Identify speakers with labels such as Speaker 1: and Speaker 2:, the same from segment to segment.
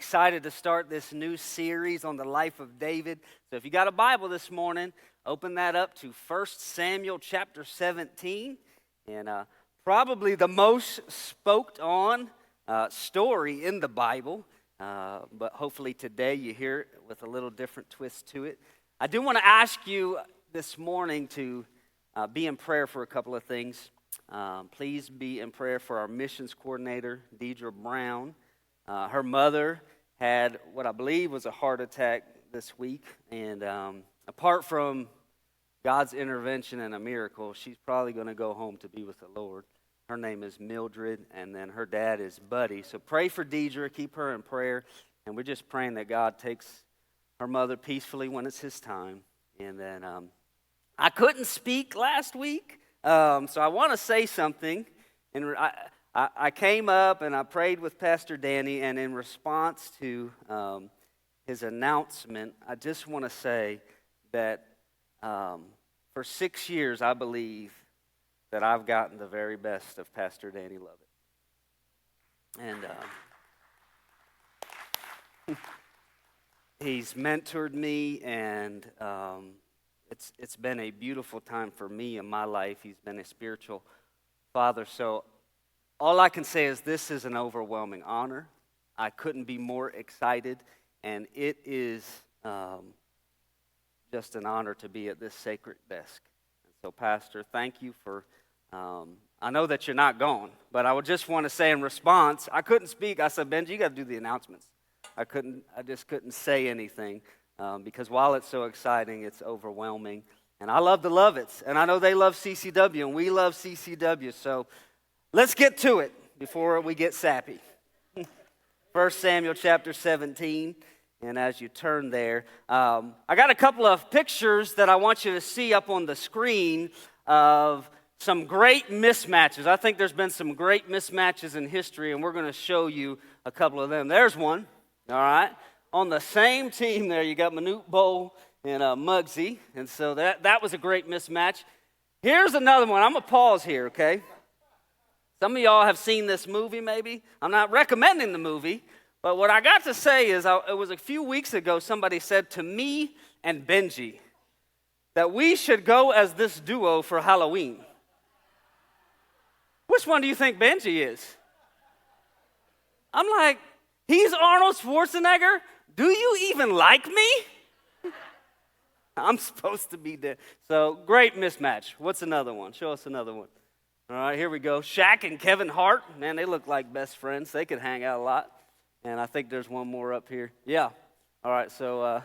Speaker 1: excited to start this new series on the life of David. So if you got a Bible this morning, open that up to 1 Samuel chapter 17. And probably the most spoke on story in the Bible. But hopefully today you hear it with a little different twist to it. I do want to ask you this morning to be in prayer for a couple of things. Please be in prayer for our missions coordinator, Deidre Brown. Her mother had what I believe was a heart attack this week. And apart from God's intervention and a miracle, she's probably going to go home to be with the Lord. Her name is Mildred, and then her dad is Buddy. So pray for Deidre, keep her in prayer. And we're just praying that God takes her mother peacefully when it's his time. And then I couldn't speak last week, so I want to say something. And I came up and I prayed with Pastor Danny, and in response to his announcement, I just want to say that for 6 years, I believe that I've gotten the very best of Pastor Danny Lovett. And he's mentored me, and it's been a beautiful time for me in my life. He's been a spiritual father. So all I can say is this is an overwhelming honor. I couldn't be more excited, and it is just an honor to be at this sacred desk. And so, Pastor, thank you for, I know that you're not gone, but I would just want to say in response, I couldn't speak. I said, Benji, you got to do the announcements. I just couldn't say anything because while it's so exciting, it's overwhelming. And I love the Lovitts, and I know they love CCW, and we love CCW. So let's get to it before we get sappy. 1 Samuel chapter 17, and as you turn there, I got a couple of pictures that I want you to see up on the screen of some great mismatches. I think there's been some great mismatches in history, and we're going to show you a couple of them. There's one. All right, on the same team there, you got Manute Bowl and Muggsy, and so that was a great mismatch. Here's another one. I'm going to pause here, okay? Some of y'all have seen this movie maybe. I'm not recommending the movie, but what I got to say is it was a few weeks ago somebody said to me and Benji that we should go as this duo for Halloween. Which one do you think Benji is? I'm like, he's Arnold Schwarzenegger? Do you even like me? I'm supposed to be there. So, great mismatch. What's another one? Show us another one. All right, here we go. Shaq and Kevin Hart. Man, they look like best friends. They could hang out a lot. And I think there's one more up here. Yeah. All right, so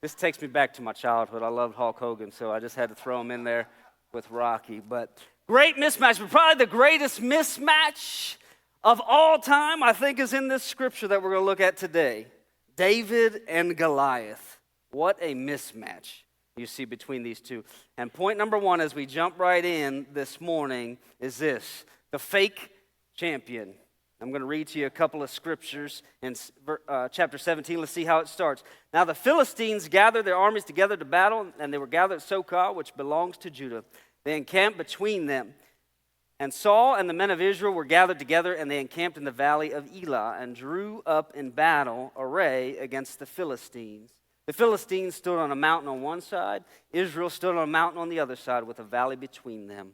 Speaker 1: this takes me back to my childhood. I loved Hulk Hogan, so I just had to throw him in there with Rocky. But great mismatch, but probably the greatest mismatch of all time, I think, is in this scripture that we're going to look at today. David and Goliath. What a mismatch you see between these two. And point number one as we jump right in this morning is this: the fake champion. I'm going to read to you a couple of scriptures in chapter 17. Let's see how it starts. Now the Philistines gathered their armies together to battle, and they were gathered at Sokah, which belongs to Judah. They encamped between them. And Saul and the men of Israel were gathered together, and they encamped in the valley of Elah and drew up in battle array against the Philistines. The Philistines stood on a mountain on one side. Israel stood on a mountain on the other side with a valley between them.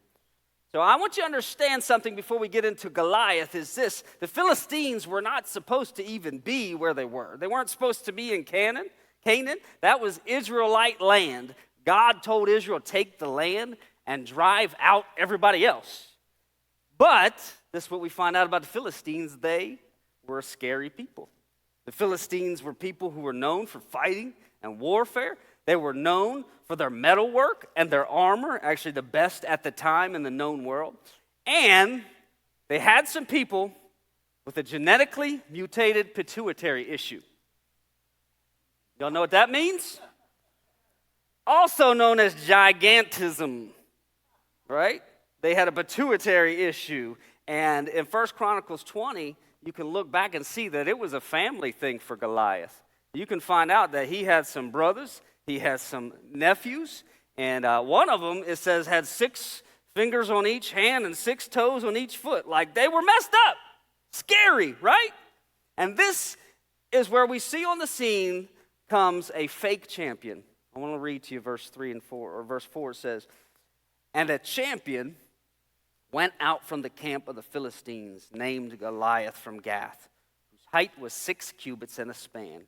Speaker 1: So I want you to understand something before we get into Goliath is this. The Philistines were not supposed to even be where they were. They weren't supposed to be in Canaan. That was Israelite land. God told Israel, take the land and drive out everybody else. But this is what we find out about the Philistines. They were scary people. The Philistines were people who were known for fighting and warfare. They were known for their metalwork and their armor, actually the best at the time in the known world. And they had some people with a genetically mutated pituitary issue. Y'all know what that means? Also known as gigantism, right? They had a pituitary issue, and in 1 Chronicles 20, you can look back and see that it was a family thing for Goliath. You can find out that he had some brothers, he has some nephews, and one of them, it says, had 6 fingers on each hand and 6 toes on each foot. Like, they were messed up. Scary, right? And this is where we see on the scene comes a fake champion. I want to read to you verse 3 and 4, or verse 4 says, "And a champion went out from the camp of the Philistines, named Goliath from Gath, whose height was 6 cubits and a span.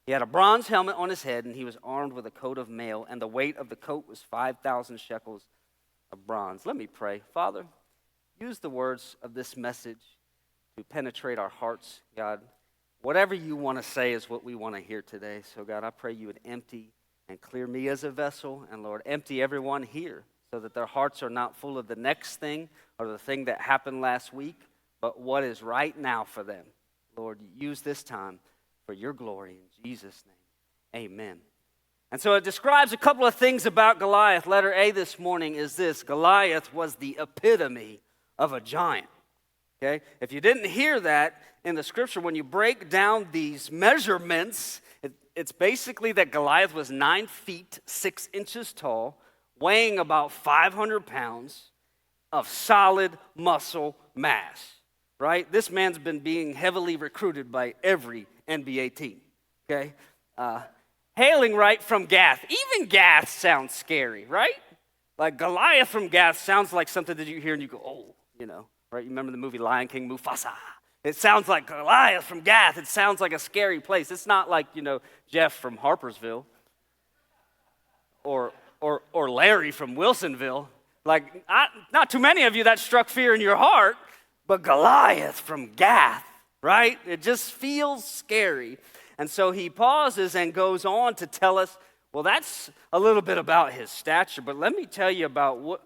Speaker 1: He had a bronze helmet on his head, and he was armed with a coat of mail, and the weight of the coat was 5,000 shekels of bronze." Let me pray. Father, use the words of this message to penetrate our hearts, God. Whatever you want to say is what we want to hear today. So, God, I pray you would empty and clear me as a vessel, and, Lord, empty everyone here so that their hearts are not full of the next thing or the thing that happened last week, but what is right now for them. Lord, use this time for your glory in Jesus' name. Amen. And so it describes a couple of things about Goliath. Letter A this morning is this: Goliath was the epitome of a giant. Okay? If you didn't hear that in the scripture, when you break down these measurements, it's basically that Goliath was 9 feet 6 inches tall, weighing about 500 pounds of solid muscle mass. Right? This man's been being heavily recruited by every NBA team. Okay? Hailing right from Gath. Even Gath sounds scary, right? Like Goliath from Gath sounds like something that you hear and you go, oh, right? You remember the movie Lion King, Mufasa? It sounds like Goliath from Gath. It sounds like a scary place. It's not like, Jeff from Harpersville or Larry from Wilsonville. Like, not too many of you that struck fear in your heart, but Goliath from Gath, right? It just feels scary. And so he pauses and goes on to tell us, well, that's a little bit about his stature, but let me tell you about what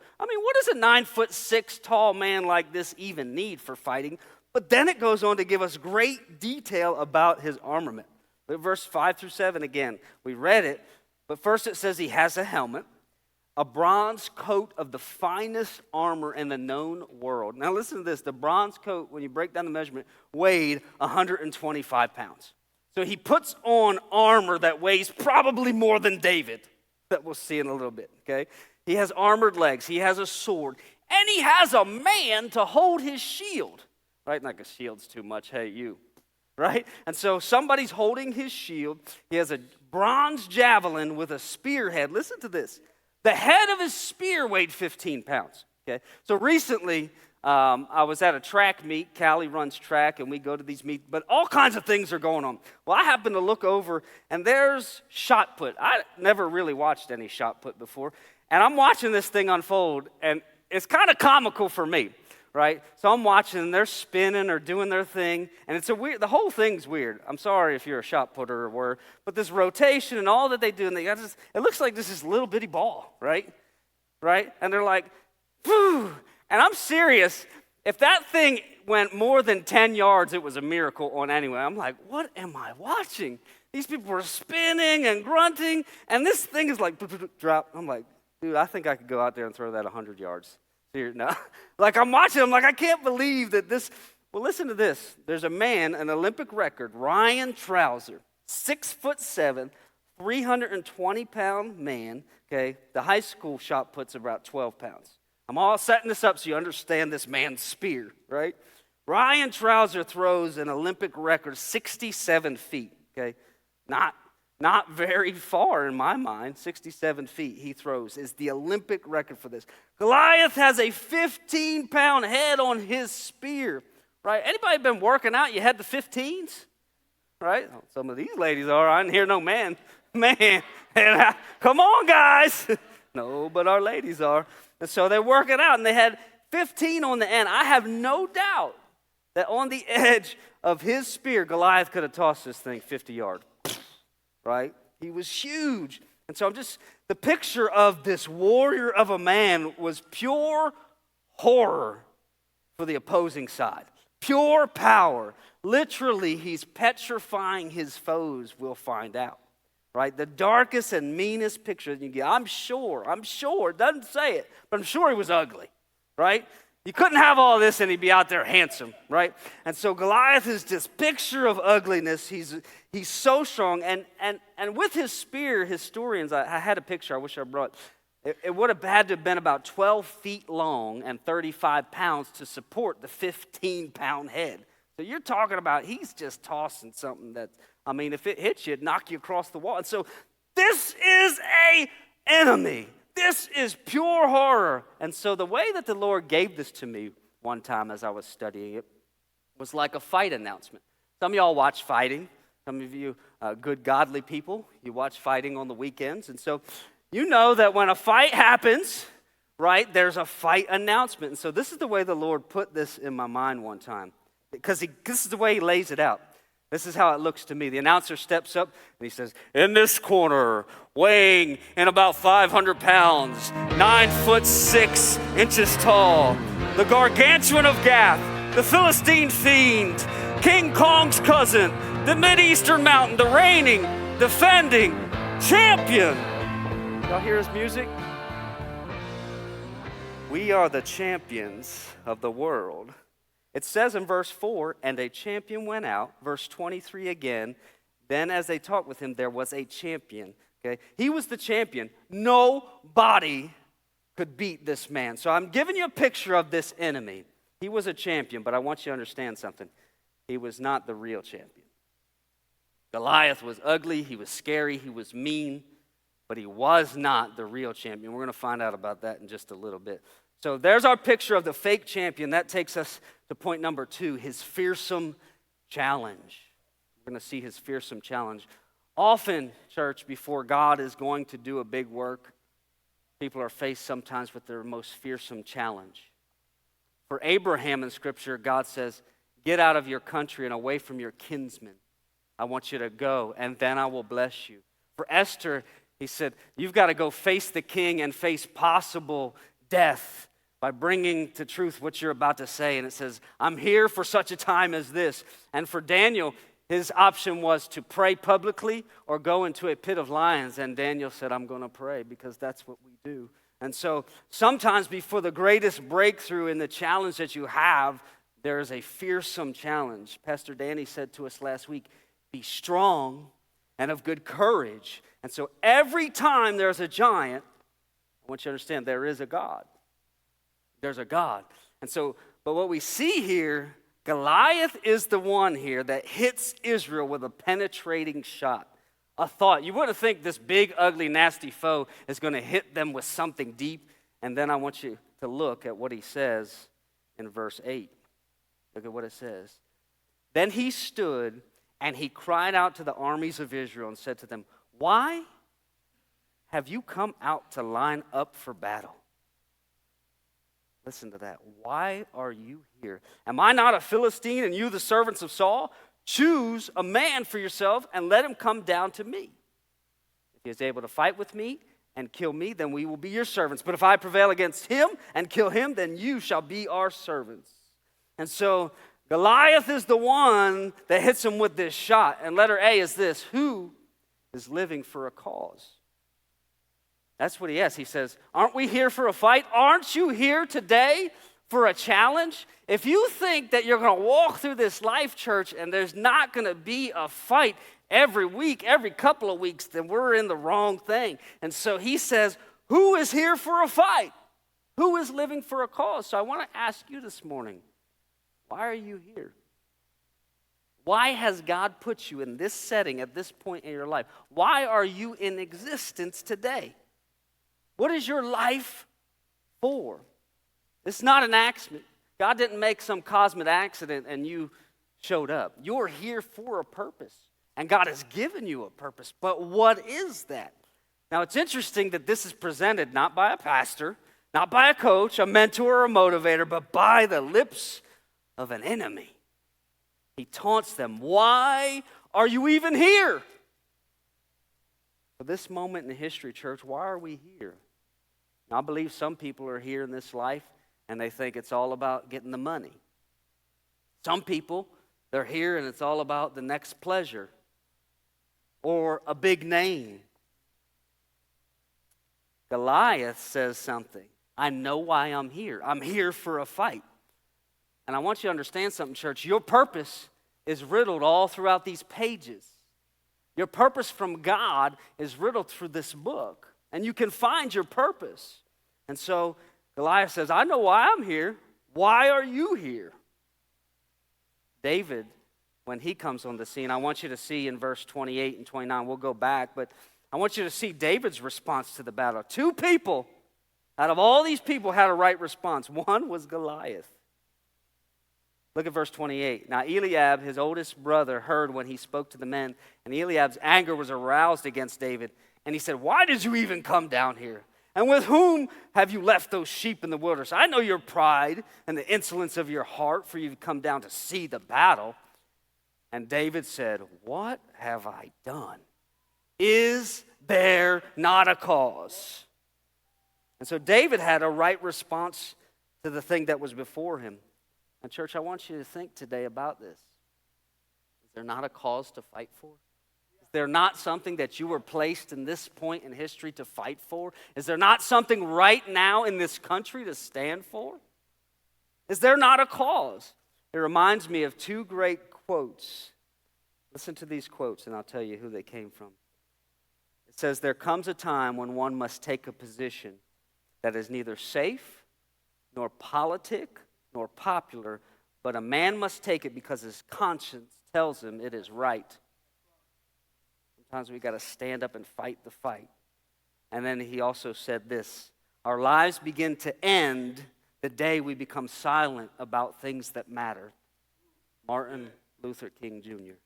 Speaker 1: does a 9'6" tall man like this even need for fighting? But then it goes on to give us great detail about his armament. Look at verse 5 through 7 again. We read it, but first it says he has a helmet, a bronze coat of the finest armor in the known world. Now listen to this. The bronze coat, when you break down the measurement, weighed 125 pounds. So he puts on armor that weighs probably more than David, that we'll see in a little bit, okay? He has armored legs. He has a sword. And he has a man to hold his shield, right? Like a shield's too much. Hey, you, right? And so somebody's holding his shield. He has a bronze javelin with a spearhead. Listen to this. The head of his spear weighed 15 pounds, okay? So recently, I was at a track meet. Callie runs track, and we go to these meets, but all kinds of things are going on. Well, I happen to look over, and there's shot put. I never really watched any shot put before, and I'm watching this thing unfold, and it's kind of comical for me, right? So I'm watching, and they're spinning or doing their thing, and the whole thing's weird. I'm sorry if you're a shot putter or were, but this rotation and all that they do, and it looks like this little bitty ball, right? Right? And they're like, whew. And I'm serious, if that thing went more than 10 yards, it was a miracle on anyway. I'm like, what am I watching? These people are spinning and grunting, and this thing is like, drop. I'm like, dude, I think I could go out there and throw that 100 yards. No. Like, I'm watching, I'm like, I can't believe that this. Well, listen to this. There's a man, an Olympic record, Ryan Trouser, 6'7", 320-pound man, okay? The high school shot put's about 12 pounds. I'm all setting this up so you understand this man's spear, right? Ryan Trouser throws an Olympic record 67 feet, okay? Not very far in my mind. 67 feet he throws is the Olympic record for this. Goliath has a 15-pound head on his spear, right? Anybody been working out? You had the 15s, right? Oh, some of these ladies are. I didn't hear no man. Come on, guys. No, but our ladies are. And so they're working out, and they had 15 on the end. I have no doubt that on the edge of his spear, Goliath could have tossed this thing 50 yards, right? He was huge. And so the picture of this warrior of a man was pure horror for the opposing side. Pure power. Literally, he's petrifying his foes, we'll find out. Right? The darkest and meanest picture you get. I'm sure, it doesn't say it, but I'm sure he was ugly, right? You couldn't have all this and he'd be out there handsome, right? And so Goliath is this picture of ugliness. He's so strong. And with his spear, historians, I had a picture I wish I brought. It would have had to have been about 12 feet long and 35 pounds to support the 15-pound head. So you're talking about he's just tossing something that's I mean, if it hits you, it'd knock you across the wall. And so this is an enemy. This is pure horror. And so the way that the Lord gave this to me one time as I was studying it was like a fight announcement. Some of y'all watch fighting. Some of you good, godly people, you watch fighting on the weekends. And so you know that when a fight happens, right, there's a fight announcement. And so this is the way the Lord put this in my mind one time. Because this is the way he lays it out. This is how it looks to me. The announcer steps up and he says, in this corner, weighing in about 500 pounds, 9'6" tall, the gargantuan of Gath, the Philistine fiend, King Kong's cousin, the Mideastern mountain, the reigning, defending champion. Y'all hear his music? We are the champions of the world. It says in verse 4, and a champion went out. Verse 23 again, then as they talked with him, there was a champion. Okay, he was the champion. Nobody could beat this man. So I'm giving you a picture of this enemy. He was a champion, but I want you to understand something. He was not the real champion. Goliath was ugly, he was scary, he was mean, but he was not the real champion. We're going to find out about that in just a little bit. So there's our picture of the fake champion. That takes us to point number 2, his fearsome challenge. We're going to see his fearsome challenge. Often, church, before God is going to do a big work, people are faced sometimes with their most fearsome challenge. For Abraham in Scripture, God says, get out of your country and away from your kinsmen. I want you to go, and then I will bless you. For Esther, he said, you've got to go face the king and face possible death by bringing to truth what you're about to say. And it says, I'm here for such a time as this. And for Daniel, his option was to pray publicly or go into a pit of lions. And Daniel said, I'm going to pray because that's what we do. And so sometimes before the greatest breakthrough in the challenge that you have, there is a fearsome challenge. Pastor Danny said to us last week, be strong and of good courage. And so every time there's a giant, I want you to understand there is a God. There's a God. And so, but what we see here, Goliath is the one here that hits Israel with a penetrating shot. A thought. You wouldn't think this big, ugly, nasty foe is going to hit them with something deep. And then I want you to look at what he says in verse 8. Look at what it says. Then he stood and he cried out to the armies of Israel and said to them, why have you come out to line up for battle? Listen to that. Why are you here? Am I not a Philistine and you the servants of Saul? Choose a man for yourself and let him come down to me. If he is able to fight with me and kill me, then we will be your servants. But if I prevail against him and kill him, then you shall be our servants. And so Goliath is the one that hits him with this shot. And letter A is this: who is living for a cause? That's what he asks. He says, aren't we here for a fight? Aren't you here today for a challenge? If you think that you're going to walk through this life, church, and there's not going to be a fight every week, every couple of weeks, then we're in the wrong thing. And so he says, who is here for a fight? Who is living for a cause? So I want to ask you this morning, why are you here? Why has God put you in this setting at this point in your life? Why are you in existence today? What is your life for? It's not an accident. God didn't make some cosmic accident and you showed up. You're here for a purpose, and God has given you a purpose. But what is that? Now, it's interesting that this is presented not by a pastor, not by a coach, a mentor, or a motivator, but by the lips of an enemy. He taunts them. Why are you even here? For this moment in history, church, why are we here? Now, I believe some people are here in this life and they think it's all about getting the money. Some people, they're here and it's all about the next pleasure or a big name. Goliath says something. I know why I'm here. I'm here for a fight. And I want you to understand something, church. Your purpose is riddled all throughout these pages. Your purpose from God is riddled through this book. And you can find your purpose. And so Goliath says, I know why I'm here. Why are you here? David when he comes on the scene. I want you to see in verse 28 and 29, we'll go back, but I want you to see David's response to the battle. 2 people out of all these people had a right response. One was Goliath. Look at verse 28. Now Eliab, his oldest brother, heard when he spoke to the men, and Eliab's anger was aroused against David. And he said, why did you even come down here? And with whom have you left those sheep in the wilderness? I know your pride and the insolence of your heart, for you've come down to see the battle. And David said, what have I done? Is there not a cause? And so David had a right response to the thing that was before him. And church, I want you to think today about this. Is there not a cause to fight for? Is there not something that you were placed in this point in history to fight for? Is there not something right now in this country to stand for? Is there not a cause? It reminds me of 2 great quotes. Listen to these quotes and I'll tell you who they came from. It says, there comes a time when one must take a position that is neither safe, nor politic, nor popular, but a man must take it because his conscience tells him it is right. Sometimes we got to stand up and fight the fight. And then he also said this, our lives begin to end the day we become silent about things that matter. Martin Luther King Jr.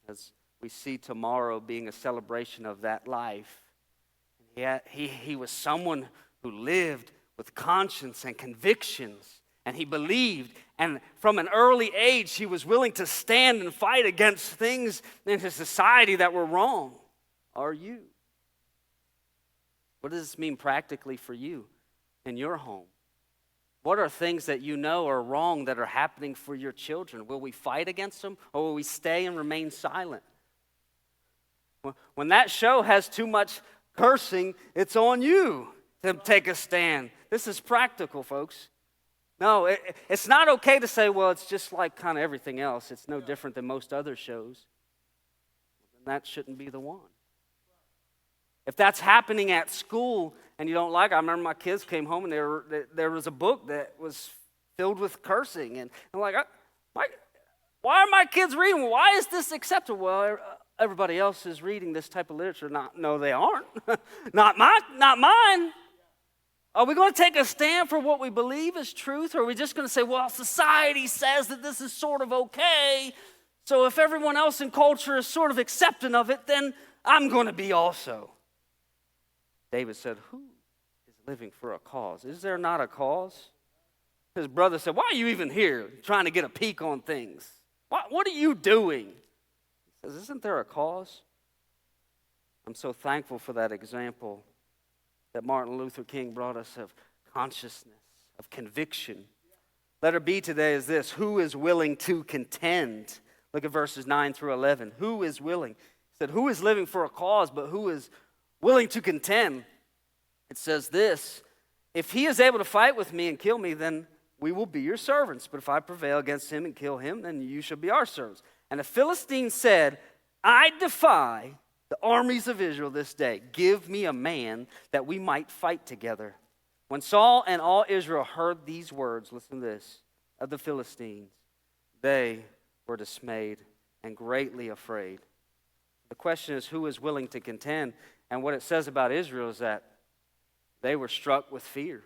Speaker 1: As we see tomorrow being a celebration of that life. He was someone who lived with conscience and convictions, and he believed, and from an early age he was willing to stand and fight against things in his society that were wrong. Are you? What does this mean practically for you in your home? What are things that you know are wrong that are happening for your children? Will we fight against them, or will we stay and remain silent? When that show has too much cursing, it's on you to take a stand. This is practical, folks. No, it's not okay to say, well, it's just like kind of everything else. It's no different than most other shows. And that shouldn't be the one. If that's happening at school and you don't like it, I remember my kids came home and there was a book that was filled with cursing. And I'm like, why are my kids reading? Why is this acceptable? Well, everybody else is reading this type of literature. No, they aren't. Not mine. Are we going to take a stand for what we believe is truth, or are we just going to say, well, society says that this is sort of okay, so if everyone else in culture is sort of accepting of it, then I'm going to be also. David said, who is living for a cause? Is there not a cause? His brother said, why are you even here trying to get a peek on things? What are you doing? He says, isn't there a cause? I'm so thankful for that example that Martin Luther King brought us of consciousness, of conviction. Letter B today is this, who is willing to contend? Look at verses 9 through 11. Who is willing? He said, who is living for a cause, but who is willing to contend? It says this, if he is able to fight with me and kill me, then we will be your servants. But if I prevail against him and kill him, then you shall be our servants. And the Philistine said, I defy the armies of Israel this day. Give me a man that we might fight together. When Saul and all Israel heard these words, listen to this, of the Philistines, they were dismayed and greatly afraid. The question is, who is willing to contend? And what it says about Israel is that they were struck with fear.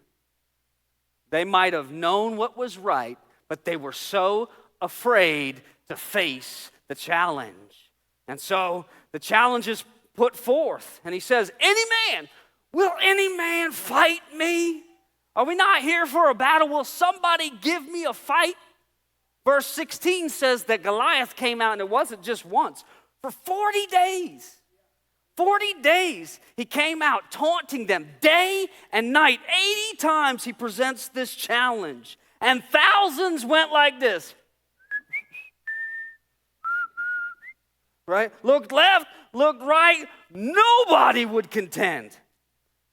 Speaker 1: They might have known what was right, but they were so afraid to face the challenge. And so the challenge is put forth. And he says, will any man fight me? Are we not here for a battle? Will somebody give me a fight? Verse 16 says that Goliath came out, and it wasn't just once. For 40 days. 40 days he came out taunting them day and night. 80 times he presents this challenge. And thousands went like this. Right? Looked left, looked right. Nobody would contend.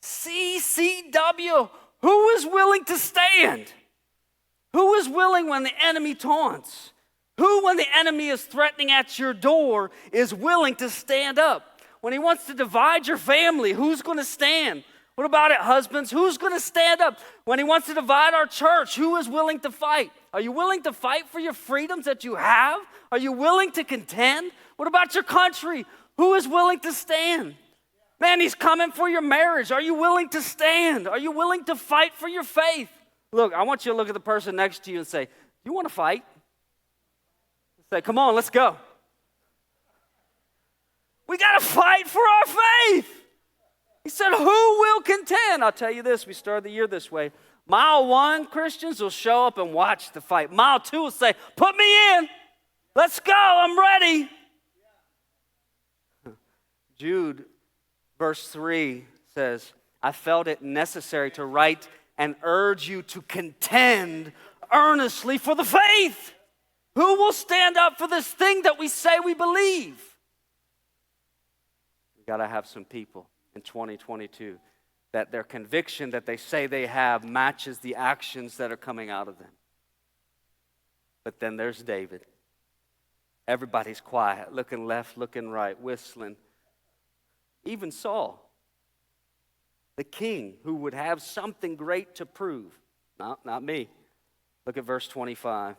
Speaker 1: CCW, who is willing to stand? Who is willing when the enemy taunts? Who, when the enemy is threatening at your door, is willing to stand up? When he wants to divide your family, who's going to stand? What about it, husbands? Who's going to stand up when he wants to divide our church? Who is willing to fight? Are you willing to fight for your freedoms that you have? Are you willing to contend? What about your country? Who is willing to stand? Man, he's coming for your marriage. Are you willing to stand? Are you willing to fight for your faith? Look, I want you to look at the person next to you and say, you want to fight? Say, come on, let's go. We got to fight for our faith. He said, who will contend? I'll tell you this, we started the year this way. Mile 1, Christians will show up and watch the fight. Mile 2 will say, put me in. Let's go, I'm ready. Jude, verse 3 says, I felt it necessary to write and urge you to contend earnestly for the faith. Who will stand up for this thing that we say we believe? We got to have some people in 2022 that their conviction that they say they have matches the actions that are coming out of them. But then there's David. Everybody's quiet, looking left, looking right, whistling. Even Saul, the king who would have something great to prove. No, not me. Look at verse 25.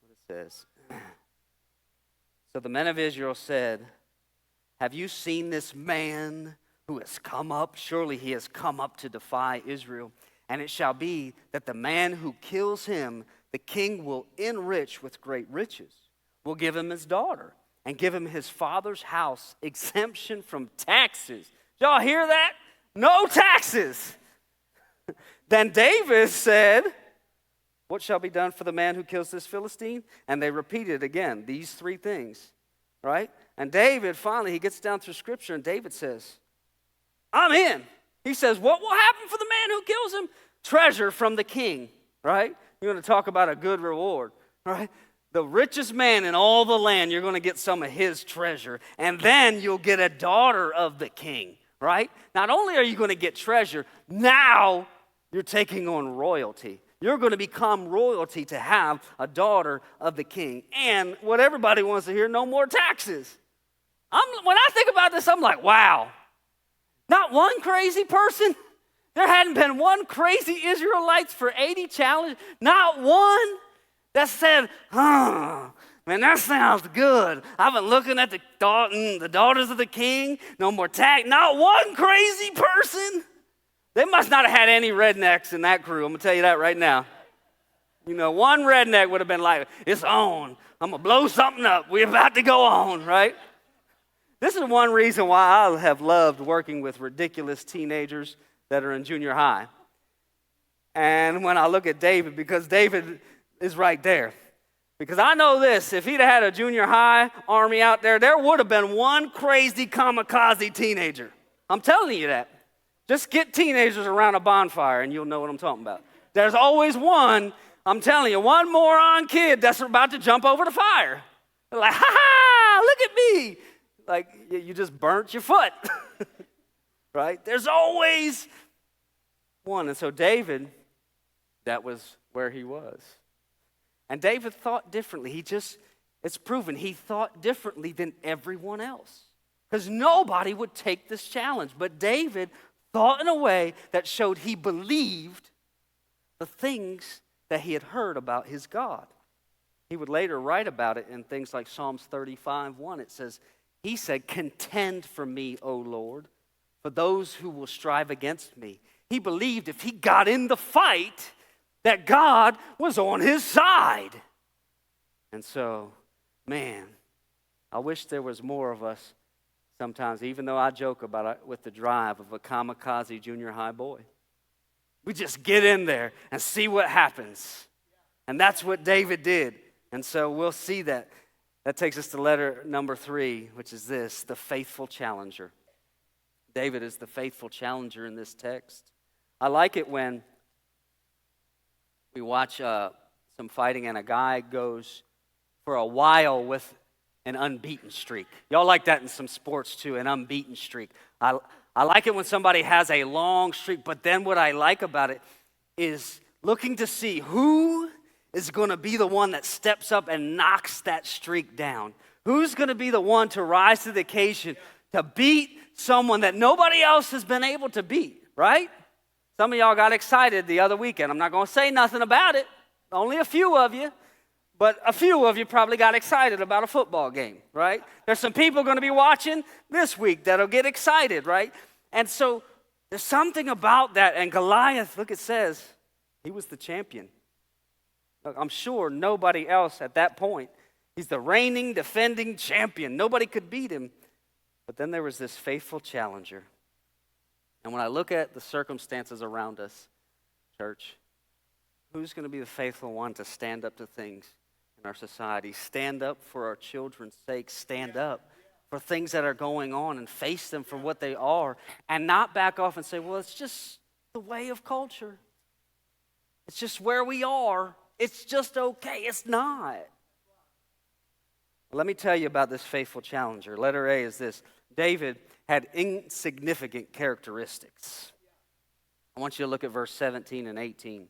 Speaker 1: What it says. So the men of Israel said, have you seen this man who has come up? Surely he has come up to defy Israel. And it shall be that the man who kills him, the king will enrich with great riches. Will give him his daughter and give him his father's house, exemption from taxes. Did y'all hear that? No taxes. Then David said, what shall be done for the man who kills this Philistine? And they repeated again these three things, right? And David, finally, he gets down through Scripture, and David says, I'm in. He says, what will happen for the man who kills him? Treasure from the king, right? You're going to talk about a good reward, right? The richest man in all the land, you're going to get some of his treasure. And then you'll get a daughter of the king, right? Not only are you going to get treasure, now you're taking on royalty. You're going to become royalty to have a daughter of the king. And what everybody wants to hear, no more taxes. When I think about this, I'm like, wow. Not one crazy person. There hadn't been one crazy Israelites for 80 challenges. Not one that said, man, that sounds good. I've been looking at the daughters of the king. No more tax. Not one crazy person. They must not have had any rednecks in that crew. I'm going to tell you that right now. You know, one redneck would have been like, it's on. I'm going to blow something up. We're about to go on, right? This is one reason why I have loved working with ridiculous teenagers that are in junior high. And when I look at David, because David is right there. Because I know this, if he'd have had a junior high army out there, there would have been one crazy kamikaze teenager. I'm telling you that. Just get teenagers around a bonfire and you'll know what I'm talking about. There's always one, I'm telling you, one moron kid that's about to jump over the fire. They're like, ha-ha, look at me. Like, you just burnt your foot, right? There's always one. And so David, that was where he was. And David thought differently. It's proven he thought differently than everyone else. Because nobody would take this challenge. But David thought in a way that showed he believed the things that he had heard about his God. He would later write about it in things like Psalms 35:1. It says, he said, contend for me, O Lord, for those who will strive against me. He believed if he got in the fight, that God was on his side. And so, man, I wish there was more of us sometimes, even though I joke about it with the drive of a kamikaze junior high boy. We just get in there and see what happens. And that's what David did. And so we'll see that. That takes us to letter number 3, which is this, the faithful challenger. David is the faithful challenger in this text. I like it when we watch some fighting and a guy goes for a while with an unbeaten streak. Y'all like that in some sports too, an unbeaten streak. I like it when somebody has a long streak, but then what I like about it is looking to see who is going to be the one that steps up and knocks that streak down. Who's going to be the one to rise to the occasion to beat someone that nobody else has been able to beat, right? Some of y'all got excited the other weekend. I'm not going to say nothing about it. Only a few of you. But a few of you probably got excited about a football game, right? There's some people going to be watching this week that'll get excited, right? And so there's something about that. And Goliath, look, it says he was the champion. Look, I'm sure nobody else at that point. He's the reigning, defending champion. Nobody could beat him. But then there was this faithful challenger. And when I look at the circumstances around us, church, who's going to be the faithful one to stand up to things in our society? Stand up for our children's sake. Stand up for things that are going on and face them for what they are, and not back off and say, well, it's just the way of culture. It's just where we are. It's just okay. It's not. Let me tell you about this faithful challenger. Letter A is this. David had insignificant characteristics. I want you to look at verse 17 and 18. Let's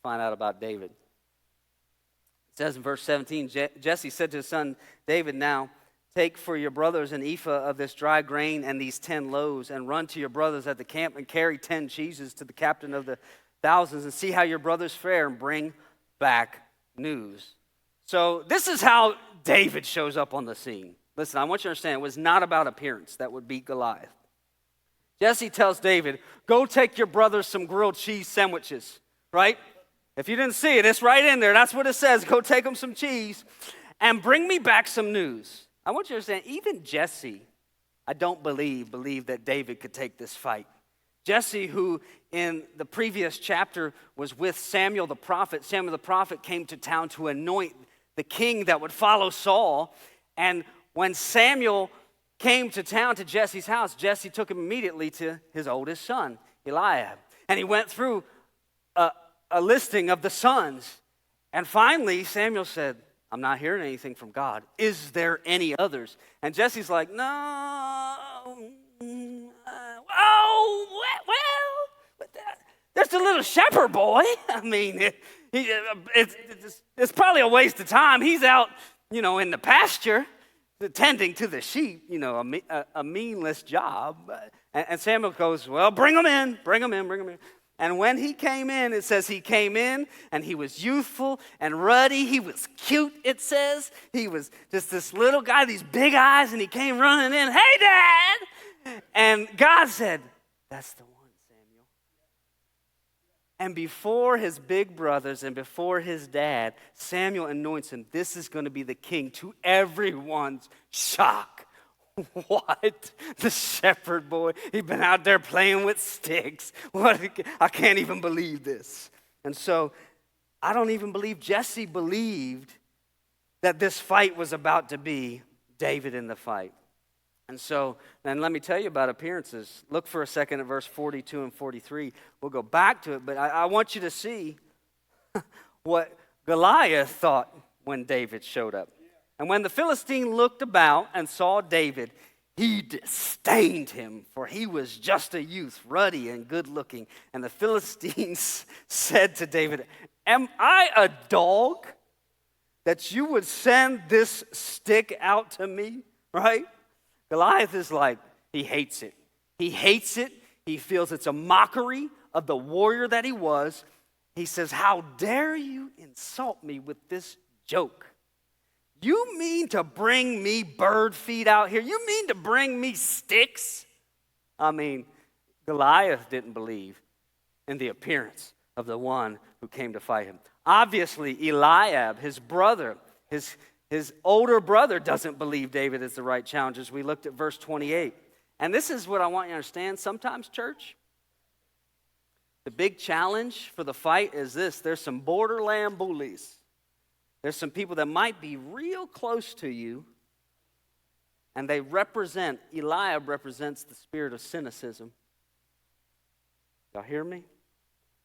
Speaker 1: find out about David. It says in verse 17, Jesse said to his son David, now take for your brothers an ephah of this dry grain and these 10 loaves, and run to your brothers at the camp and carry 10 cheeses to the captain of the thousands, and see how your brothers fare, and bring back news. So this is how David shows up on the scene. Listen, I want you to understand, it was not about appearance that would beat Goliath. Jesse tells David, go take your brothers some grilled cheese sandwiches, right? If you didn't see it, it's right in there. That's what it says. Go take them some cheese and bring me back some news. I want you to understand, even Jesse, I don't believe that David could take this fight. Jesse, who in the previous chapter was with Samuel the prophet came to town to anoint the king that would follow Saul. And when Samuel came to town to Jesse's house, Jesse took him immediately to his oldest son, Eliab. And he went through a listing of the sons. And finally, Samuel said, I'm not hearing anything from God. Is there any others? And Jesse's like, no. There's the little shepherd boy. I mean, it's probably a waste of time. He's out, in the pasture, tending to the sheep, a meaningless job. And Samuel goes, well, bring him in. And when he came in, it says he came in and he was youthful and ruddy. He was cute, it says. He was just this little guy, these big eyes, and he came running in, hey, Dad! And God said, that's the one, Samuel. And before his big brothers and before his dad, Samuel anoints him. This is going to be the king, to everyone's shock. What? The shepherd boy? He'd been out there playing with sticks. What? I can't even believe this. And so I don't even believe Jesse believed that this fight was about to be David in the fight. And so then let me tell you about appearances. Look for a second at verse 42 and 43. We'll go back to it, but I want you to see what Goliath thought when David showed up. And when the Philistine looked about and saw David, he disdained him, for he was just a youth, ruddy and good-looking. And the Philistines said to David, am I a dog that you would send this stick out to me? Right? Goliath is like, he hates it. He hates it. He feels it's a mockery of the warrior that he was. He says, how dare you insult me with this joke? You mean to bring me bird feed out here? You mean to bring me sticks? I mean, Goliath didn't believe in the appearance of the one who came to fight him. Obviously, Eliab, his brother, his older brother, doesn't believe David is the right challenger. As we looked at verse 28. And this is what I want you to understand. Sometimes, church, the big challenge for the fight is this. There's some borderland bullies. There's some people that might be real close to you, and Eliab represents the spirit of cynicism. Y'all hear me?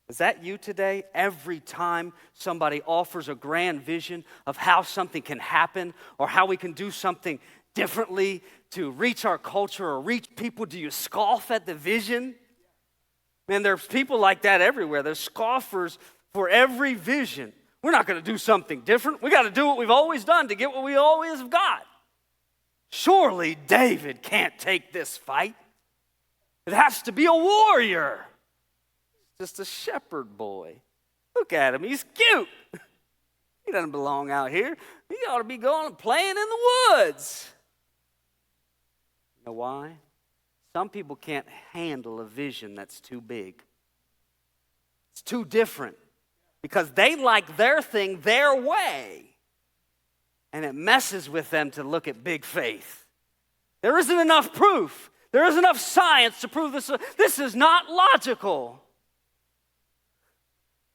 Speaker 1: Is that you today? Every time somebody offers a grand vision of how something can happen or how we can do something differently to reach our culture or reach people, do you scoff at the vision? Man, there's people like that everywhere. There's scoffers for every vision. We're not going to do something different. We got to do what we've always done to get what we always have got. Surely David can't take this fight. It has to be a warrior. Just a shepherd boy. Look at him, he's cute. He doesn't belong out here. He ought to be going and playing in the woods. You know why? Some people can't handle a vision that's too big. It's too different because they like their thing their way. And it messes with them to look at big faith. There isn't enough proof. There isn't enough science to prove this. This is not logical.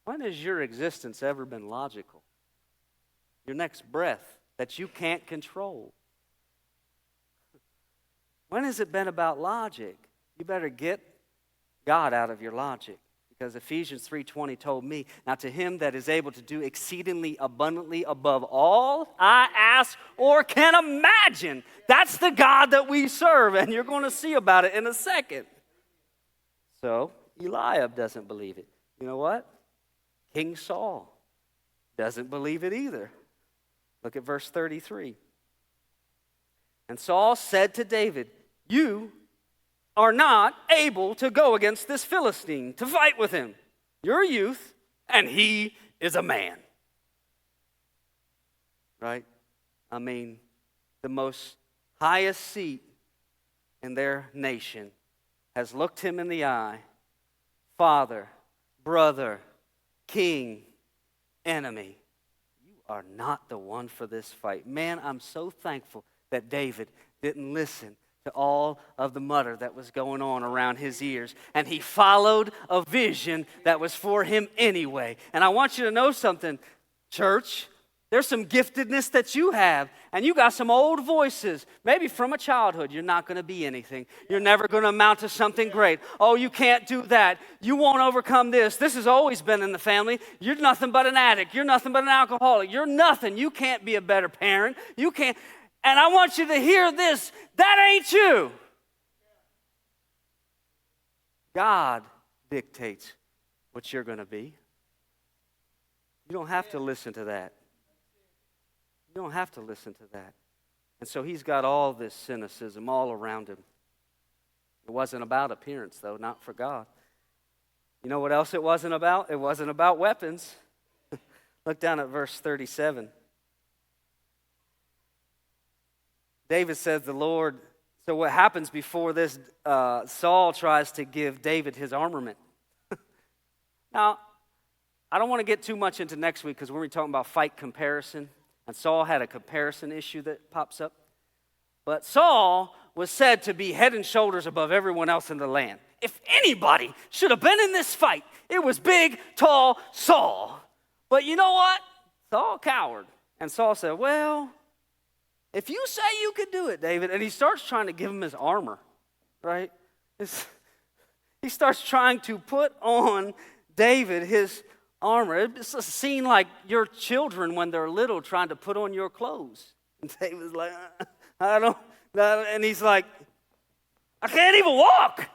Speaker 1: When has your existence ever been logical? Your next breath that you can't control. When has it been about logic? You better get God out of your logic. Because Ephesians 3:20 told me, now to him that is able to do exceedingly abundantly above all I ask or can imagine. That's the God that we serve, and you're going to see about it in a second. So, Eliab doesn't believe it. You know what? King Saul doesn't believe it either. Look at verse 33. And Saul said to David, you are not able to go against this Philistine to fight with him. You're a youth, and he is a man. Right? I mean, the most highest seat in their nation has looked him in the eye. Father, brother, king, enemy. You are not the one for this fight. Man, I'm so thankful that David didn't listen to all of the mutter that was going on around his ears. And he followed a vision that was for him anyway. And I want you to know something, church. There's some giftedness that you have, and you got some old voices. Maybe from a childhood, you're not going to be anything. You're never going to amount to something great. Oh, you can't do that. You won't overcome this. This has always been in the family. You're nothing but an addict. You're nothing but an alcoholic. You're nothing. You can't be a better parent. You can't. And I want you to hear this. That ain't you. God dictates what you're going to be. You don't have to listen to that. You don't have to listen to that. And so he's got all this cynicism all around him. It wasn't about appearance, though, not for God. You know what else it wasn't about? It wasn't about weapons. Look down at verse 37. David says the Lord, so what happens before this, Saul tries to give David his armament. Now, I don't want to get too much into next week because we're going to be talking about fight comparison. And Saul had a comparison issue that pops up. But Saul was said to be head and shoulders above everyone else in the land. If anybody should have been in this fight, it was big, tall Saul. But you know what? Saul cowered. And Saul said, well, if you say you could do it, David, and he starts trying to give him his armor, right? He starts trying to put on David his armor. It's a scene like your children when they're little trying to put on your clothes. And David's like, I don't, and he's like, I can't even walk. And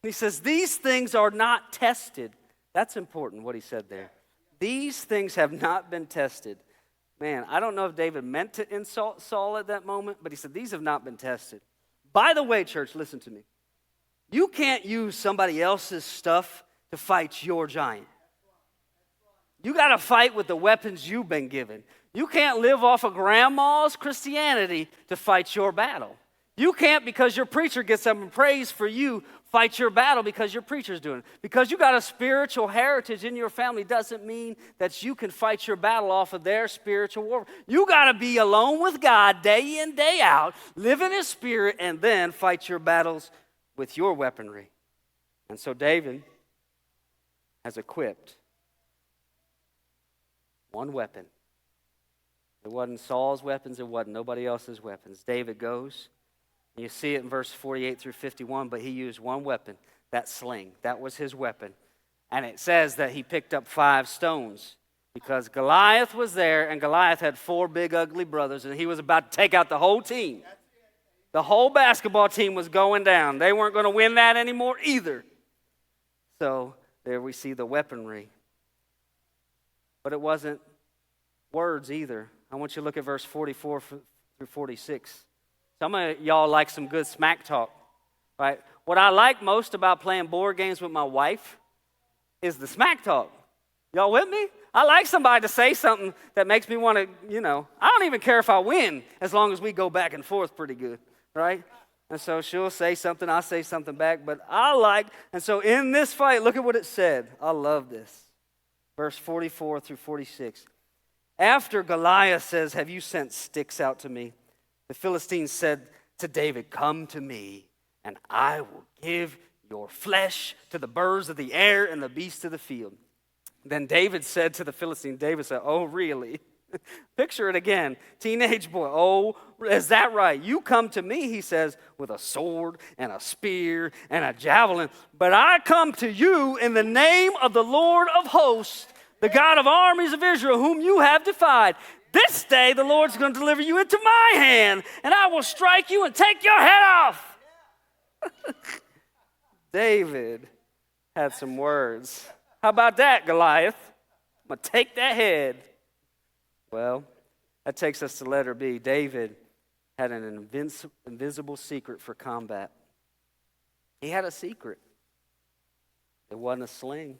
Speaker 1: he says, these things are not tested. That's important, what he said there. These things have not been tested. Man, I don't know if David meant to insult Saul at that moment, but he said, these have not been tested. By the way, church, listen to me. You can't use somebody else's stuff to fight your giant. You got to fight with the weapons you've been given. You can't live off of grandma's Christianity to fight your battle. You can't, because your preacher gets up and prays for you, fight your battle because your preacher's doing it. Because you got a spiritual heritage in your family doesn't mean that you can fight your battle off of their spiritual war. You got to be alone with God day in, day out, live in His Spirit, and then fight your battles with your weaponry. And so David has equipped one weapon. It wasn't Saul's weapons. It wasn't nobody else's weapons. David goes. You see it in verse 48 through 51, but he used one weapon, that sling. That was his weapon. And it says that he picked up 5 stones because Goliath was there, and Goliath had 4 big, ugly brothers, and he was about to take out the whole team. The whole basketball team was going down. They weren't going to win that anymore either. So there we see the weaponry. But it wasn't words either. I want you to look at verse 44 through 46. Some of y'all like some good smack talk, right? What I like most about playing board games with my wife is the smack talk. Y'all with me? I like somebody to say something that makes me want to, I don't even care if I win as long as we go back and forth pretty good, right? And so she'll say something, I'll say something back, but and so in this fight, look at what it said. I love this. Verse 44 through 46. After Goliath says, have you sent sticks out to me? The Philistines said to David, come to me, and I will give your flesh to the birds of the air and the beasts of the field. Then David said to the Philistine, David said, oh, really? Picture it again. Teenage boy, oh, is that right? You come to me, he says, with a sword and a spear and a javelin. But I come to you in the name of the Lord of hosts, the God of armies of Israel, whom you have defied. This day the Lord's going to deliver you into my hand, and I will strike you and take your head off. David had some words. How about that, Goliath? I'm going to take that head. Well, that takes us to letter B. David had an invisible secret for combat. He had a secret. It wasn't a sling.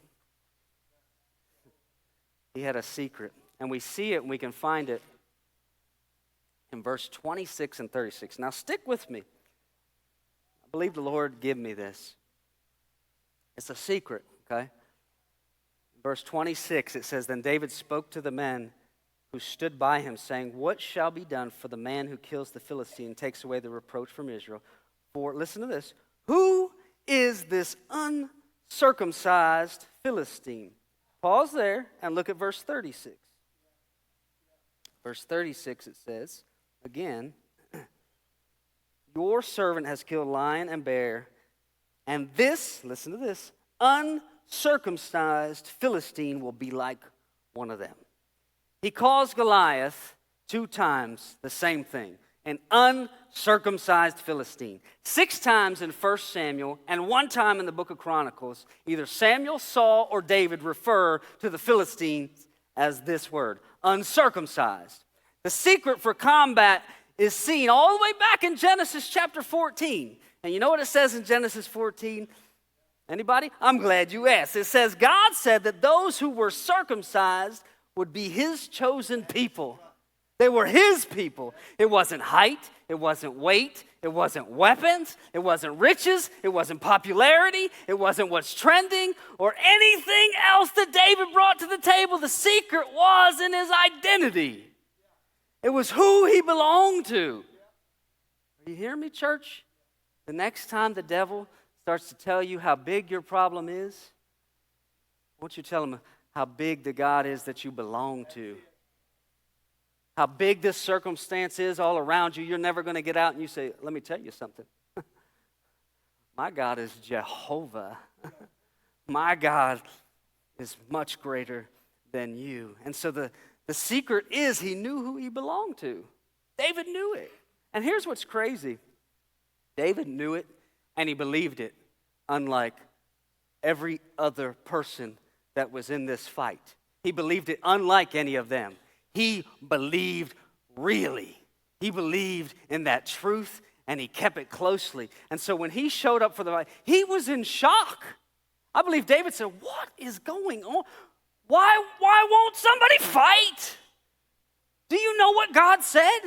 Speaker 1: He had a secret. And we see it and we can find it in verse 26 and 36. Now stick with me. I believe the Lord gave me this. It's a secret, okay? Verse 26, it says, then David spoke to the men who stood by him, saying, what shall be done for the man who kills the Philistine and takes away the reproach from Israel? For, listen to this, who is this uncircumcised Philistine? Pause there and look at verse 36. Verse 36, it says, again, your servant has killed lion and bear, and this, listen to this, uncircumcised Philistine will be like one of them. He calls Goliath 2 times the same thing, an uncircumcised Philistine. 6 times in 1 Samuel and 1 time in the book of Chronicles, either Samuel, Saul, or David refer to the Philistines as this word, uncircumcised. The secret for combat is seen all the way back in Genesis chapter 14. And you know what it says in Genesis 14? Anybody? I'm glad you asked. It says, God said that those who were circumcised would be his chosen people. They were his people. It wasn't height. It wasn't weight. It wasn't weapons. It wasn't riches. It wasn't popularity. It wasn't what's trending or anything else that David brought to the table. The secret was in his identity. It was who he belonged to. Are you hearing me, church? The next time the devil starts to tell you how big your problem is, I want you to tell him how big the God is that you belong to. How big this circumstance is all around you. You're never going to get out and you say, let me tell you something. My God is Jehovah. My God is much greater than you. And so the secret is he knew who he belonged to. David knew it. And here's what's crazy. David knew it and he believed it, unlike every other person that was in this fight. He believed it unlike any of them. He believed really. He believed in that truth and he kept it closely. And so when he showed up for the fight, he was in shock. I believe David said, what is going on? Why won't somebody fight? Do you know what God said?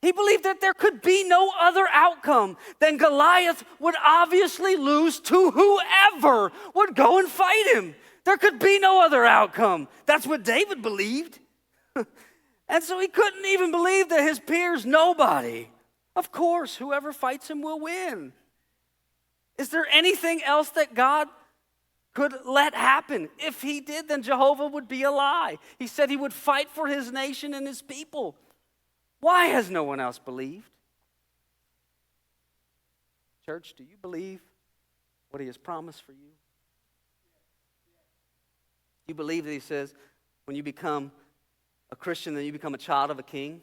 Speaker 1: He believed that there could be no other outcome than Goliath would obviously lose to whoever would go and fight him. There could be no other outcome. That's what David believed. And so he couldn't even believe that his peers, nobody. Of course, whoever fights him will win. Is there anything else that God could let happen? If he did, then Jehovah would be a lie. He said he would fight for his nation and his people. Why has no one else believed? Church, do you believe what he has promised for you? You believe that he says when you become a Christian, then you become a child of a king?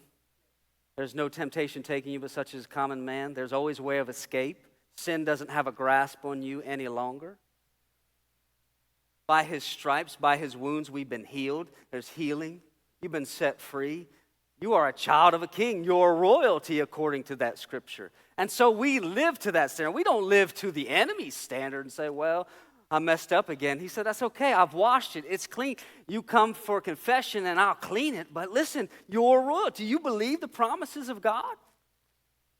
Speaker 1: There's no temptation taking you but such as common man. There's always a way of escape. Sin doesn't have a grasp on you any longer. By his stripes, by his wounds, we've been healed. There's healing. You've been set free. You are a child of a king. You're royalty according to that scripture. And so we live to that standard. We don't live to the enemy's standard and say, well, I messed up again. He said, that's okay. I've washed it. It's clean. You come for confession and I'll clean it. But listen, you're royalty. You believe the promises of God?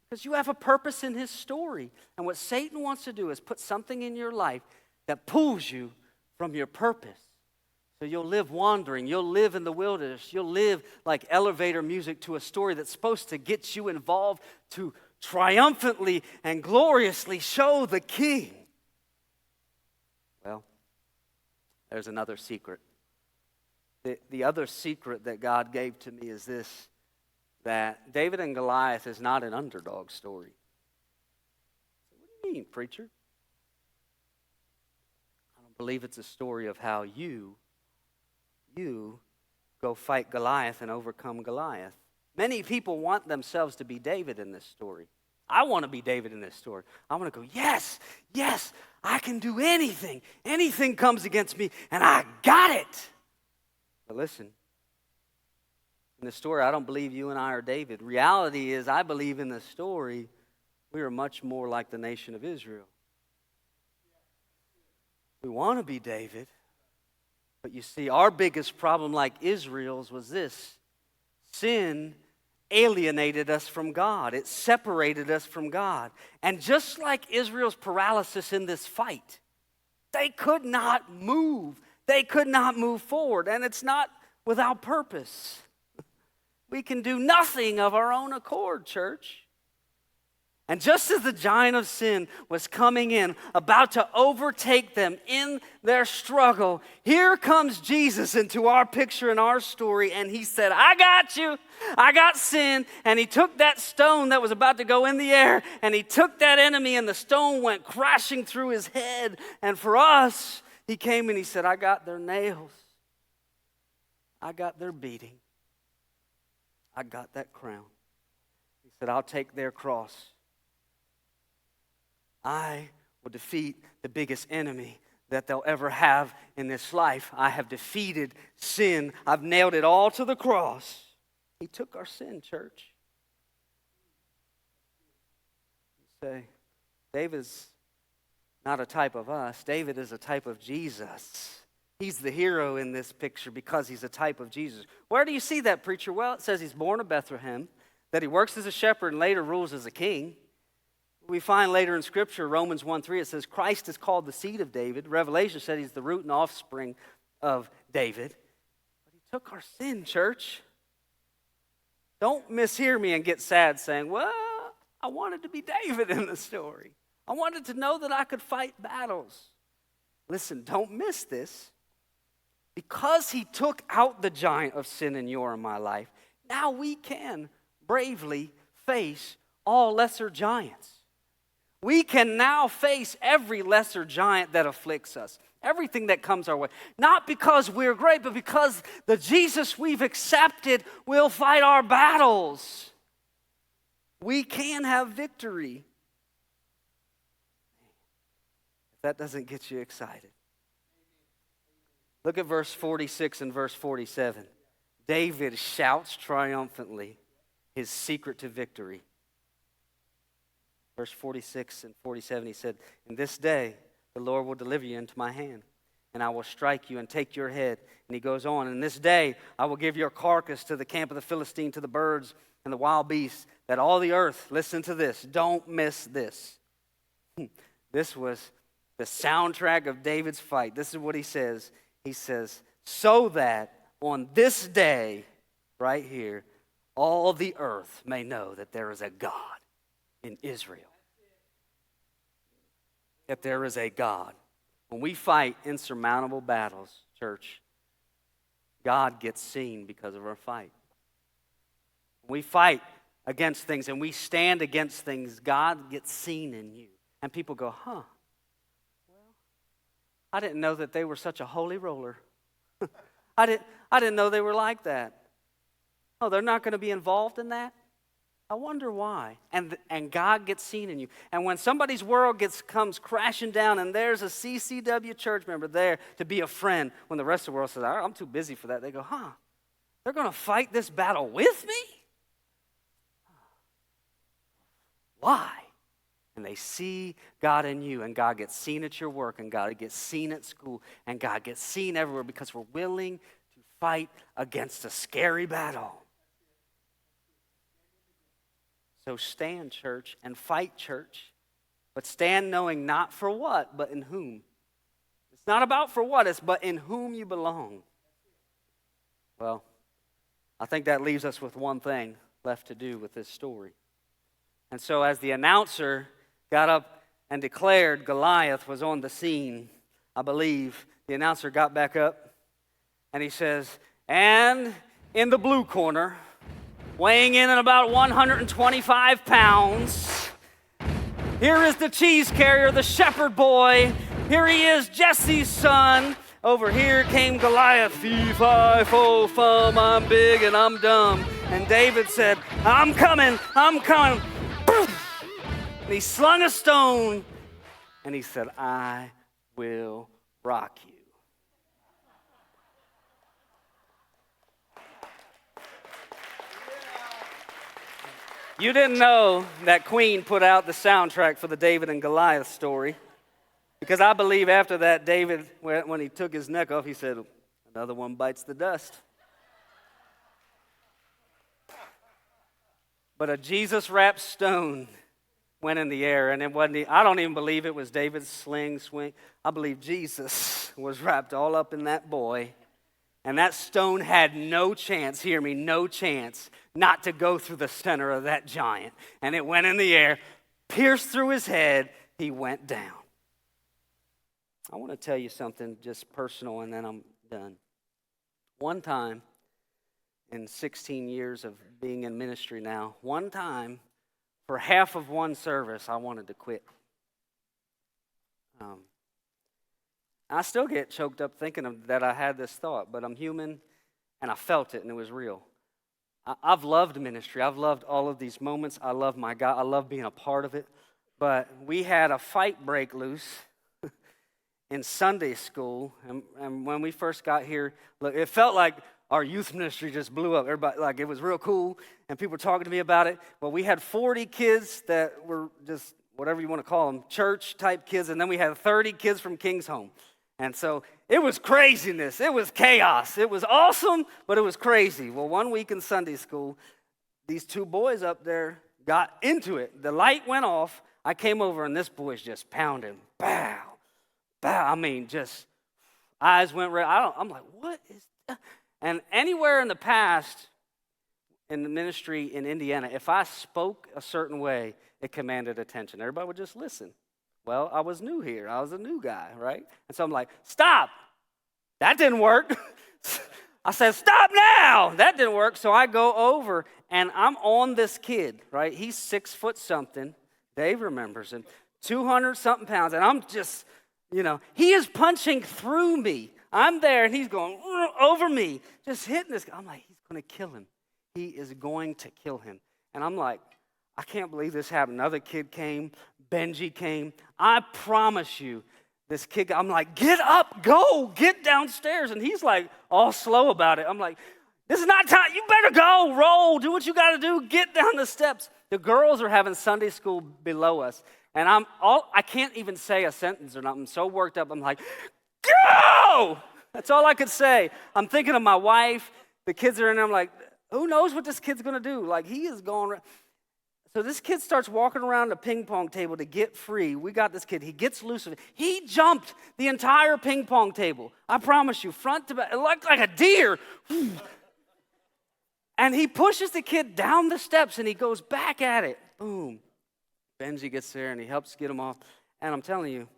Speaker 1: Because you have a purpose in his story. And what Satan wants to do is put something in your life that pulls you from your purpose. So you'll live wandering. You'll live in the wilderness. You'll live like elevator music to a story that's supposed to get you involved to triumphantly and gloriously show the king. Well, there's another secret. The other secret that God gave to me is this, that David and Goliath is not an underdog story. What do you mean, preacher? I don't believe it's a story of how you go fight Goliath and overcome Goliath. Many people want themselves to be David in this story. I want to be David in this story. I want to go, yes, I can do anything. Anything comes against me, and I got it. But listen, in the story, I don't believe you and I are David. Reality is, I believe in the story, we are much more like the nation of Israel. We want to be David. But you see, our biggest problem, like Israel's, was this. Sin alienated us from God. It separated us from God. And just like Israel's paralysis in this fight, they could not move. They could not move forward. And it's not without purpose. We can do nothing of our own accord, church. And just as the giant of sin was coming in, about to overtake them in their struggle, here comes Jesus into our picture and our story, and he said, I got you. I got sin. And he took that stone that was about to go in the air, and he took that enemy, and the stone went crashing through his head. And for us, he came and he said, I got their nails. I got their beating. I got that crown. He said, I'll take their cross. I will defeat the biggest enemy that they'll ever have in this life. I have defeated sin. I've nailed it all to the cross. He took our sin, church. You say, David's not a type of us. David is a type of Jesus. He's the hero in this picture because he's a type of Jesus. Where do you see that, preacher? Well, it says he's born of Bethlehem, that he works as a shepherd and later rules as a king. We find later in Scripture, Romans 1:3, it says Christ is called the seed of David. Revelation said he's the root and offspring of David. But he took our sin, church. Don't mishear me and get sad saying, well, I wanted to be David in the story. I wanted to know that I could fight battles. Listen, don't miss this. Because he took out the giant of sin in your and my life, now we can bravely face all lesser giants. We can now face every lesser giant that afflicts us, everything that comes our way. Not because we're great, but because the Jesus we've accepted will fight our battles. We can have victory. If that doesn't get you excited. Look at verse 46 and verse 47. David shouts triumphantly his secret to victory. Verse 46 and 47, he said, in this day the Lord will deliver you into my hand, and I will strike you and take your head. And he goes on, in this day I will give your carcass to the camp of the Philistine, to the birds and the wild beasts, that all the earth, listen to this, don't miss this. This was the soundtrack of David's fight. This is what he says. He says, so that on this day, right here, all the earth may know that there is a God in Israel. That there is a God. When we fight insurmountable battles, church, God gets seen because of our fight. When we fight against things and we stand against things, God gets seen in you. And people go, well, I didn't know that they were such a holy roller. I didn't know they were like that. Oh, they're not going to be involved in that? I wonder why. And God gets seen in you. And when somebody's world comes crashing down and there's a CCW church member there to be a friend, when the rest of the world says, I'm too busy for that, they go, They're going to fight this battle with me? Why? And they see God in you, and God gets seen at your work, and God gets seen at school, and God gets seen everywhere because we're willing to fight against a scary battle. So stand, church, and fight, church. But stand knowing not for what, but in whom. It's not about for what, it's but in whom you belong. Well, I think that leaves us with one thing left to do with this story. And so as the announcer got up and declared Goliath was on the scene, I believe the announcer got back up and he says, and in the blue corner, weighing in at about 125 pounds, here is the cheese carrier, the shepherd boy. Here he is, Jesse's son. Over here came Goliath. Fee, fi, fo, fum, I'm big and I'm dumb. And David said, I'm coming. And he slung a stone, and he said, I will rock you. You didn't know that Queen put out the soundtrack for the David and Goliath story, because I believe after that, David, when he took his neck off, he said, another one bites the dust. But a Jesus-wrapped stone went in the air, and it wasn't. I don't even believe it was David's swing. I believe Jesus was wrapped all up in that boy, and that stone had no chance, hear me, no chance not to go through the center of that giant. And it went in the air, pierced through his head, he went down. I want to tell you something just personal, and then I'm done. One time, in 16 years of being in ministry now, one time, for half of one service, I wanted to quit. I still get choked up thinking that I had this thought, but I'm human, and I felt it, and it was real. I've loved ministry. I've loved all of these moments. I love my God. I love being a part of it. But we had a fight break loose in Sunday school, and when we first got here, look, it felt like our youth ministry just blew up. Everybody, like, it was real cool, and people were talking to me about it. Well, we had 40 kids that were just, whatever you want to call them, church-type kids, and then we had 30 kids from King's Home. And so it was craziness. It was chaos. It was awesome, but it was crazy. Well, one week in Sunday school, these two boys up there got into it. The light went off. I came over, and this boy's just pounding. Bow, bow. I mean, just eyes went red. I'm like, what is that? And anywhere in the past, in the ministry in Indiana, if I spoke a certain way, it commanded attention. Everybody would just listen. Well, I was new here. I was a new guy, right? And so I'm like, stop. That didn't work. I said, stop now. That didn't work. So I go over, and I'm on this kid, right? He's 6 foot something. Dave remembers him. 200-something pounds. And I'm just, he is punching through me. I'm there, and he's going over me, just hitting this guy. I'm like, he's going to kill him. He is going to kill him. And I'm like, I can't believe this happened. Another kid came. Benji came. I promise you, this kid, I'm like, get up, go, get downstairs. And he's like all slow about it. I'm like, this is not time. You better go, roll, do what you got to do, get down the steps. The girls are having Sunday school below us. And I can't even say a sentence or nothing. I'm so worked up. I'm like, go! That's all I could say. I'm thinking of my wife. The kids are in there. I'm like, who knows what this kid's going to do? Like, he is going. So this kid starts walking around the ping pong table to get free. We got this kid. He gets loose of it. He jumped the entire ping pong table. I promise you, front to back. It looked like a deer. And he pushes the kid down the steps, and he goes back at it. Boom. Benji gets there, and he helps get him off. And I'm telling you,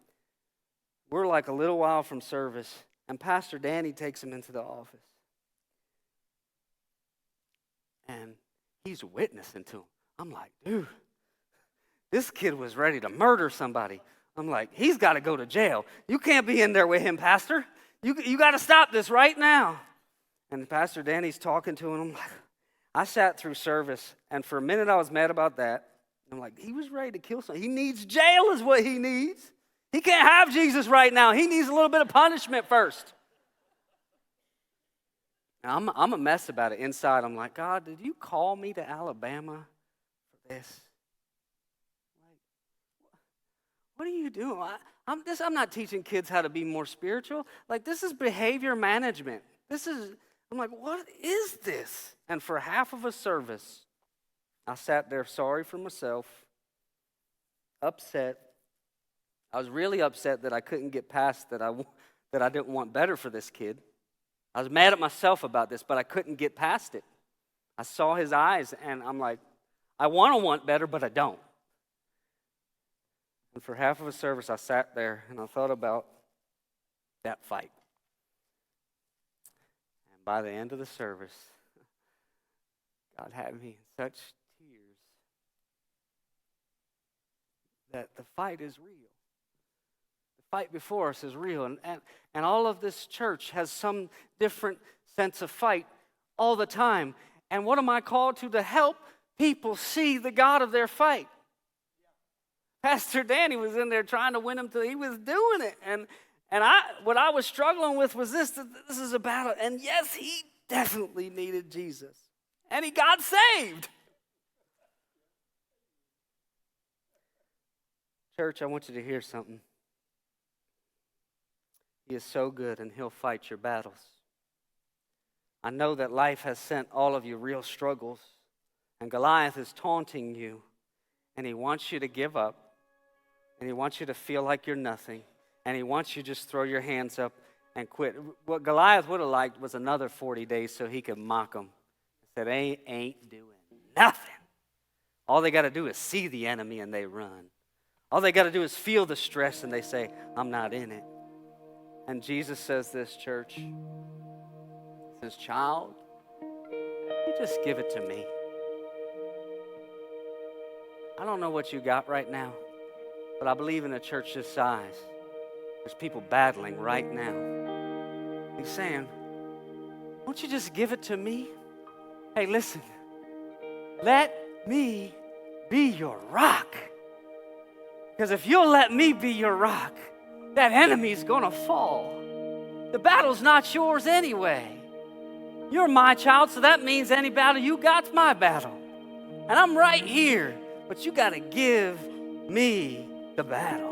Speaker 1: we're like a little while from service, and Pastor Danny takes him into the office. And he's witnessing to him. I'm like, dude, this kid was ready to murder somebody. I'm like, he's got to go to jail. You can't be in there with him, Pastor. You got to stop this right now. And Pastor Danny's talking to him. I'm like, I sat through service, and for a minute I was mad about that. I'm like, he was ready to kill someone. He needs jail is what he needs. He can't have Jesus right now. He needs a little bit of punishment first. I'm a mess about it inside. I'm like, God, did you call me to Alabama for this? Like, what are you doing? I'm not teaching kids how to be more spiritual. Like, this is behavior management. I'm like, what is this? And for half of a service, I sat there sorry for myself, upset. I was really upset that I couldn't get past that I didn't want better for this kid. I was mad at myself about this, but I couldn't get past it. I saw his eyes, and I'm like, I want better, but I don't. And for half of a service, I sat there, and I thought about that fight. And by the end of the service, God had me in such tears that the fight is real. The fight before us is real. And all of this church has some different sense of fight all the time. And what am I called to? To help people see the God of their fight. Pastor Danny was in there trying to win them he was doing it. And what I was struggling with was this is a battle. And yes, he definitely needed Jesus. And he got saved. Church, I want you to hear something. He is so good, and he'll fight your battles. I know that life has sent all of you real struggles, and Goliath is taunting you, and he wants you to give up, and he wants you to feel like you're nothing, and he wants you to just throw your hands up and quit. What Goliath would have liked was another 40 days so he could mock them. He said, ain't doing nothing. All they got to do is see the enemy, and they run. All they got to do is feel the stress, and they say, I'm not in it. And Jesus says this, church. He says, child, you just give it to me. I don't know what you got right now, but I believe in a church this size, there's people battling right now. He's saying, won't you just give it to me? Hey, listen, let me be your rock. Because if you'll let me be your rock, that enemy's going to fall. The battle's not yours anyway. You're my child, so that means any battle you got's my battle. And I'm right here, but you got to give me the battle.